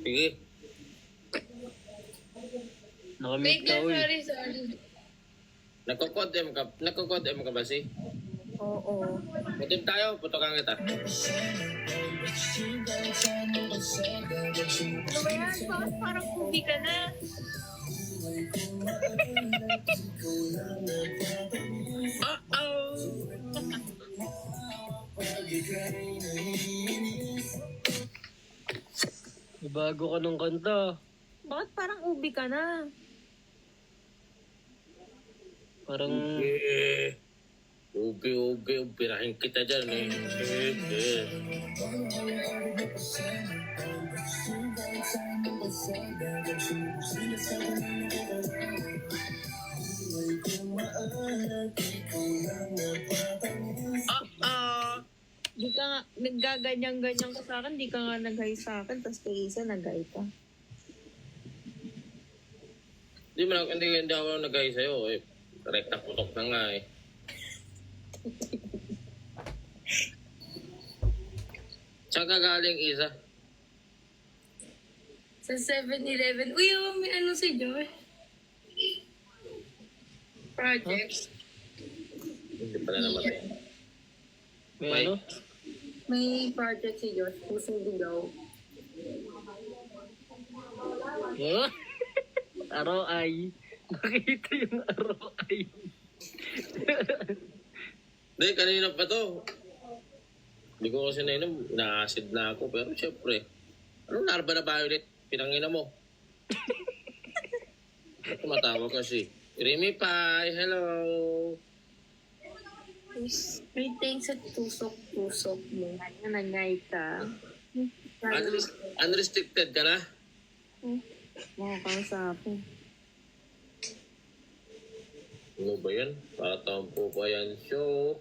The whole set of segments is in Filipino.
Sige. Nakamit Wait ka, lang, uy. sorry. Nagko-code M ka ba si? Oo. Putim tayo, putokan kita. Ano ba yan? Parang kubi ka na. May bago ka ng kanta. Bakit parang ubi ka na? Parang, Upirahin kita dyan eh. Di ka nga, naggaganyan-ganyan ka sa akin, di ka nga nag-hi sa akin, tapos kay Isa nag-hi ka. Hindi ako nag-hi sa'yo eh. Rekta putok na nga eh. Saan ka galing, Isa? Sa 7-Eleven. Uy, oh, may ano si Josh? Project. Hindi pala namatay. may May- ano? May project si Josh. Pusong ligaw. Huh? Araw ay. Nakita yung araw ay. Hindi, kanina pa to. Hindi ko kasi nainom, na-acid na ako. Pero syempre, anong larva na violet? Pinangina mo. Tumatawa kasi. Remy Pie, hello. May thanks sa tusok-tusok mo. Ano, nag-hi ka? Unrestricted ka na? Mga kausapin. Ano ba yan? Tatampo pa yan, show.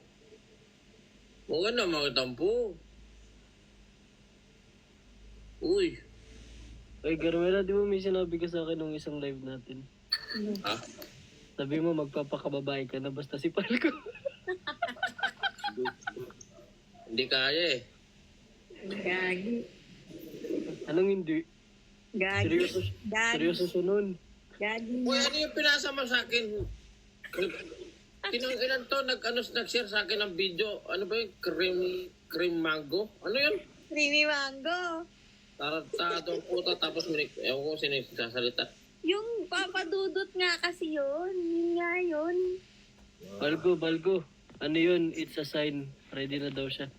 Huwag na magtampo. Uy. Ay, Carmela, di ba may sinabi ka sa akin nung isang live natin? Ha? Sabi mo, magpapakababae ka na basta si Palco. Hindi kaya eh. Gagi. Anong hindi? Gagi. Seryoso, Gagi. seryoso sunod. Gagi. Uy, ano yung pinasa mo sa akin? Tinanggilan to, nag-share sa akin ng video. Ano ba yung cream mango? Ano yun? Creamy mango. Taratado ang puta, tapos ewan ko sino yung sasalita. Yung papadudot nga kasi yun. Yun nga yun. Balgo. Ano yun? It's a sign. Ready na daw siya.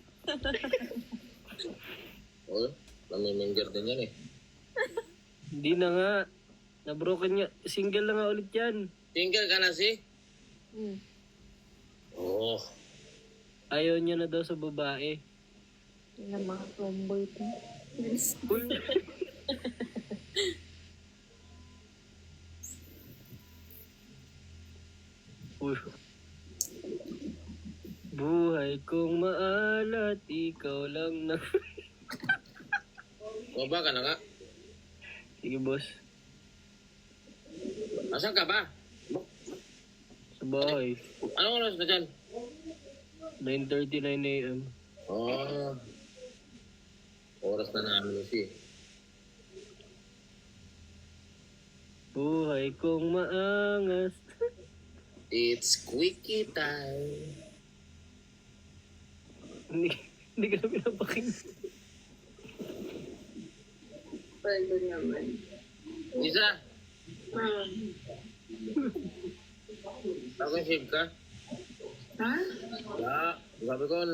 Oh, namiminger din yan eh. Hindi na nga. Na-broken nga. Single na nga ulit yan. Single ka na si? Hmm. Oo. Ayaw niya na daw sa babae. Yun ang mga tomboy ko. Uy. Uy. Buhay kong maalat, ikaw lang na... Baba ka na nga. Sige, boss. Asan ka ba? Sa bahay. Anong oras na dyan? 9:39 a.m. Oh. Oras na namin si. Buhay kong maangas. It's quickie time. Hindi ka na pinapakinggan. Pwede naman. Isa, Ah. bagong shave ka? Ha? Yeah. Sabi ko,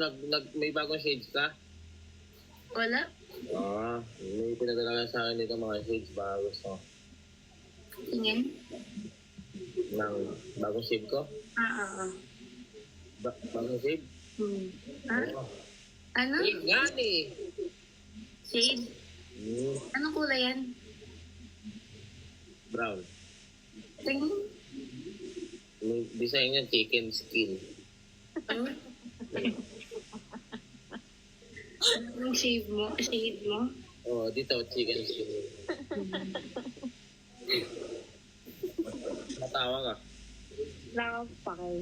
may bagong shades ka? Wala? May pinadala sa akin dito mga shades bago gusto Tingin? ng bagong shave ko. Ah. Bagong shave? Ha? Ano? Shave nga eh. Shade? Anong kulay yan? Brown. Tingin? May design niya chicken skin. Ano? Anong shade mo? Shade mo? Oh, dito chicken skin. Matawa ka. Nakapakay.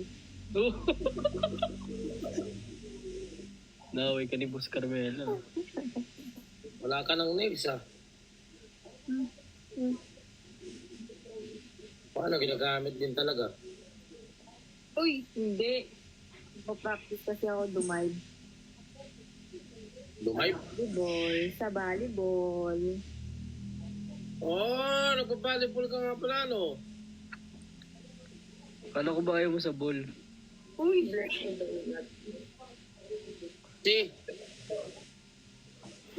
Naway ka ni Boss Carmela. Wala ka ng nails ah. Paano ginagamit din talaga? Uy, hindi. Mag-practice kasi ako dumive. Dumive? Volleyball, sa volleyball. Oh, nagpa-volleyball ka nga pala, no? Kala ko ba ayaw mo sa ball? Uy, Si,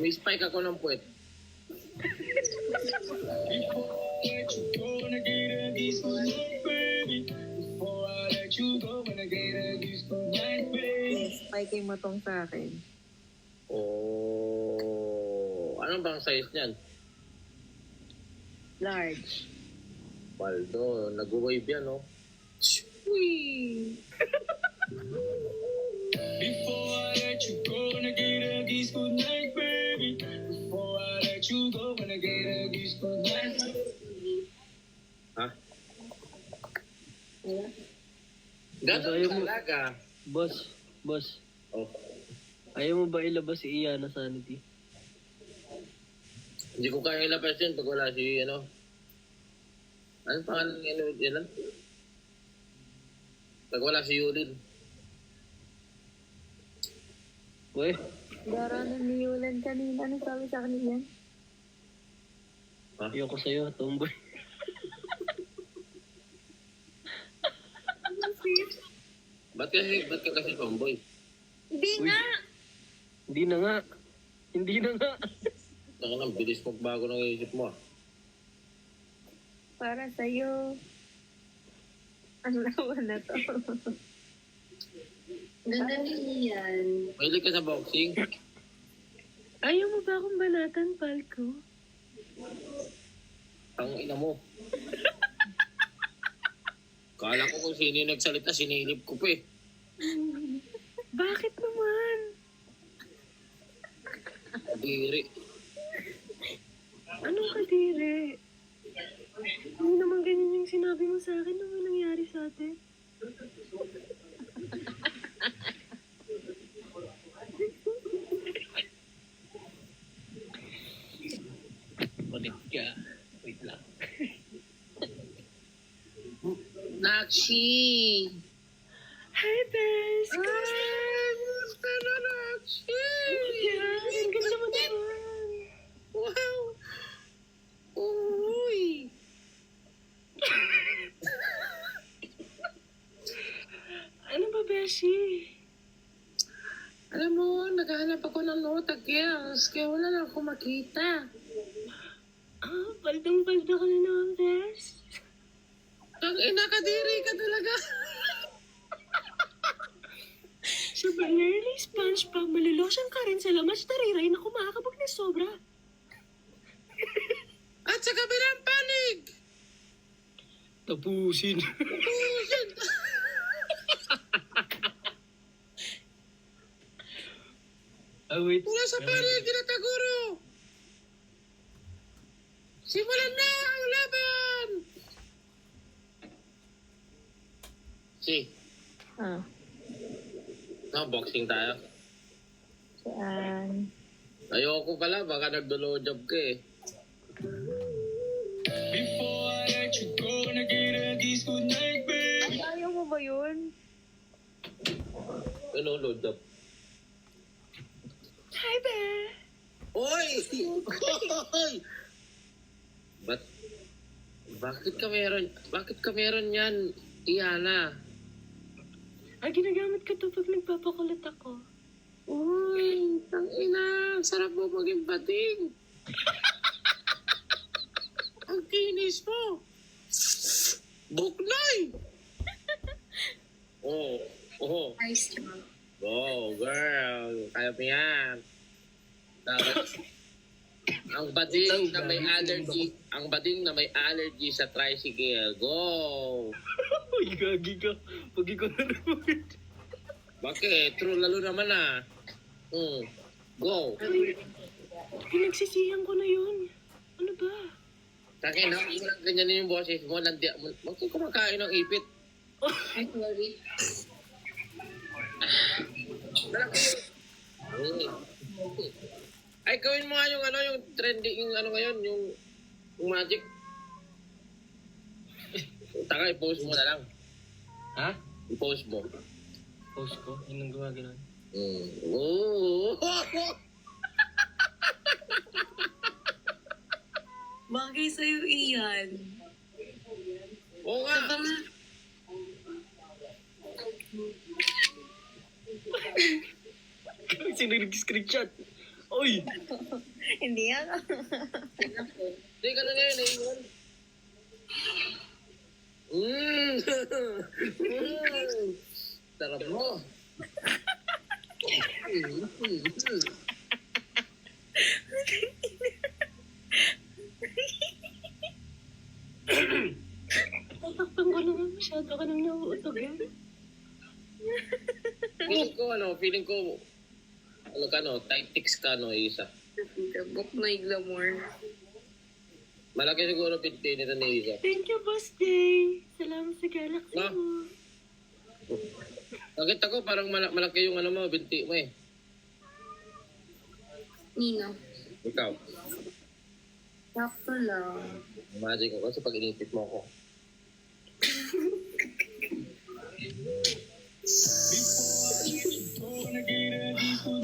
may spike ako ng puwet. spike mo tong sa akin. Oh, ano bang size niyan? Large. Baldo, nag-wave yan, no? Uy! Before I let you go, wanna get a kiss good night, baby. Before I let you go, wanna get a kiss good night. Ha? Ayaw Ganun mo- talaga. Boss, Oh, ayaw mo ba ilabas si Iana Sanity? hindi ko kaya ilabas yun pag wala si, ano? Ano pangalan ng yan? Pag wala si Yulin. Weh, Dara na ni Yulan kanina. Ano sabi sa kanina? ayoko sa'yo, tomboy. Ba't ka kasi tomboy? Hindi Uy. nga! Hindi na nga. Hindi na nga. Saka nang bilis magbago ng isip mo, ah. Para sa'yo. Ang lawan na to. Ganda din yan. Mahilig ka sa boxing? Ayaw mo ba akong banatan, Palko? Ang ina mo. Kala ko kung sino yung nagsalita, sinilip ko pa eh. Bakit naman? Diri. Anong kadiri? Hindi naman ganyan yung sinabi mo sa akin. Ano ba nangyari sa atin? Palit ka. Wait lang. Nakshi! Hi, Bes! Gusto na Nakshi! Yan, ang ganda mo naman. Wow! Uy! Ano ba, Beshi? Alam mo, naghahanap ako ng nota girls, kaya wala lang ako makita. Ah, baldang-balda ka na naman, Bes. Ang ina kadiri ka talaga. Sa Balerly SpongeBob, malilosyan ka rin sa lamas tariray na kumakabog na sobra. At sa kabilang panig! Tapusin. Pusin! Wait. Mula sa panig, ginataguro! Simulan na ang laban! Si, Ah, boxing tayo. saan? Ayoko pala, baka nagdolo job ka eh. Before I let you go, wanna get a kiss good night, baby. Ayaw mo ba yun? Ano, load job? Hi, Be! Oy! Oy! Bakit ka meron yan, Iana? Ah, ginagamit ko to pag nagpapakulit ako. Uy, tangina, sarap mo maging bating. Ang kinis mo. Buklay! Oh. Nice job. Go, girl. Kaya mo yan. Tapos, ang bading na may allergy sa tricycle. Go! Uy, gagi ka. Pag ikaw na naman. Bakit? True lalo naman ah. Go! Pinagsisihan ko na yun. Ano ba? Takin, huwag mo lang ganyan yung boses mo. Huwag ka kumakain ng ipit. I'm sorry. Ay, gawin mo nga yung yung trending, yung ngayon, yung Yung magic. Taka, i-post mo na lang. Ha? I-post mo. Post ko? Yun ang gawa gano'n. Oo. Bagay sa'yo iyan. Oo nga. Sino nag-screenshot? Oy! Hindi yan. Hindi ka na ngayon eh. Sarap mo. Tatakpan ko naman masyado ka nang nauutog yan. Feeling ko, tight ticks ka, Isa. Book na glamour. Malaki siguro pinti nito ni Isa. Thank you, Boss Jay. Salamat sa galaxy No? mo. Nakita ko parang malaki yung binti mo eh. Nino, Ikaw. sakto lang. Imagine ko kasi pag inipit mo ako.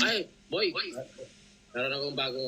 Ay, boy! Meron akong bagong